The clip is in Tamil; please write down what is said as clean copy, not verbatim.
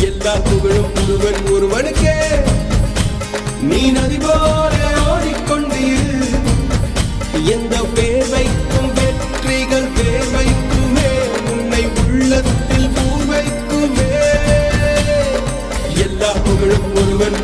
எல்லா புகழும் ஒருவனுக்கே. நீ நதி போல ஓடிக்கொண்டீர். எந்த பேர் வைக்கும் வெற்றிகள் பேர் வைக்குமே, உன்னை உள்ளத்தில் பூர் வைக்குமே. எல்லா புகழும் ஒருவன்